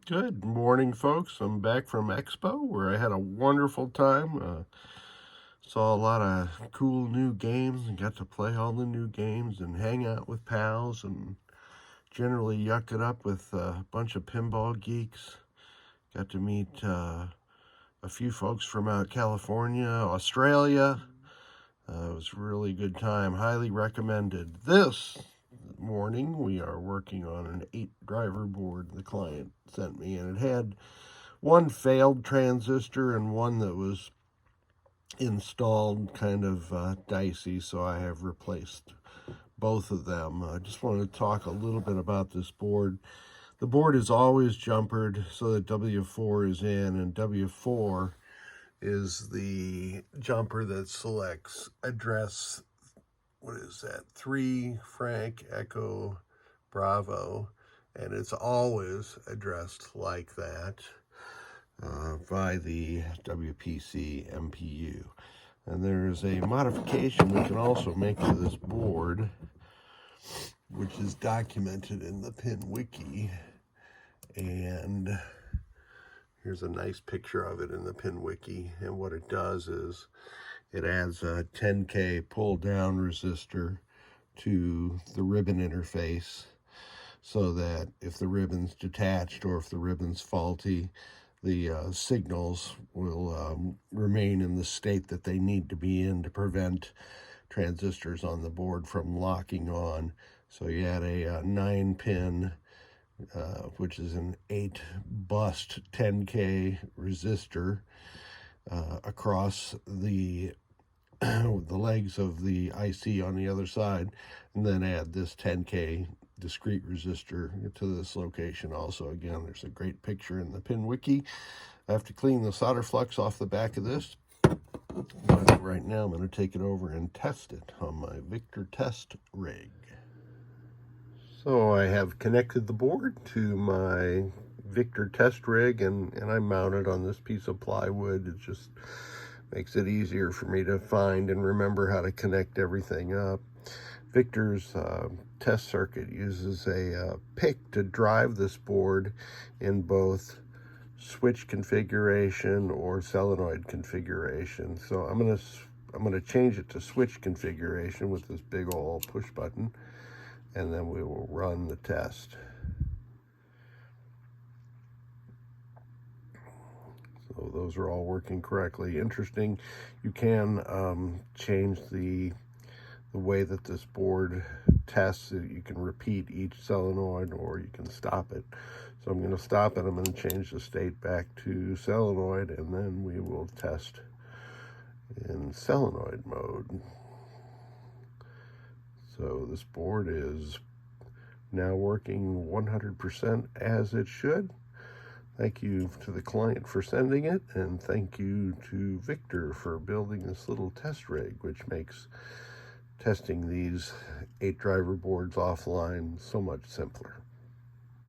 Good morning, folks. I'm back from Expo where I had a wonderful time. Saw a lot of cool new games and got to play all the new games and hang out with pals and generally yuck it up with a bunch of pinball geeks. Got to meet a few folks from out California, Australia. It was a really good time. Highly recommended. This morning we are working on an 8-driver board the client sent me, and it had one failed transistor and one that was installed kind of dicey, so I have replaced both of them. I just wanted to talk a little bit about this board. The board is always jumpered so that W4 is in, and W4 is the jumper that selects address, what is that, 3 Frank Echo Bravo, and it's always addressed like that by the WPC MPU. And there's a modification we can also make to this board, which is documented in the pin wiki, and here's a nice picture of it in the pin wiki. And what it does is it adds a 10K pull down resistor to the ribbon interface so that if the ribbon's detached or if the ribbon's faulty, the signals will remain in the state that they need to be in to prevent transistors on the board from locking on. So you add a 9-pin, which is an 8-bust 10K resistor across the legs of the IC on the other side, and then add this 10K discrete resistor to this location also. Again, there's a great picture in the pin wiki. I have to clean the solder flux off the back of this, but right now I'm going to take it over and test it on my Victor test rig. So I have connected the board to my Victor test rig, and I mounted on this piece of plywood. It just makes it easier for me to find and remember how to connect everything up. Victor's test circuit uses a PIC to drive this board in both switch configuration or solenoid configuration. So I'm gonna change it to switch configuration with this big old push button, and then we will run the test. So those are all working correctly. Interesting, you can change the way that this board tests. You can repeat each solenoid or you can stop it. So I'm going to stop it. I'm going to change the state back to solenoid, and then we will test in solenoid mode. So this board is now working 100% as it should. Thank you to the client for sending it, and thank you to Victor for building this little test rig, which makes testing these 8-driver boards offline so much simpler.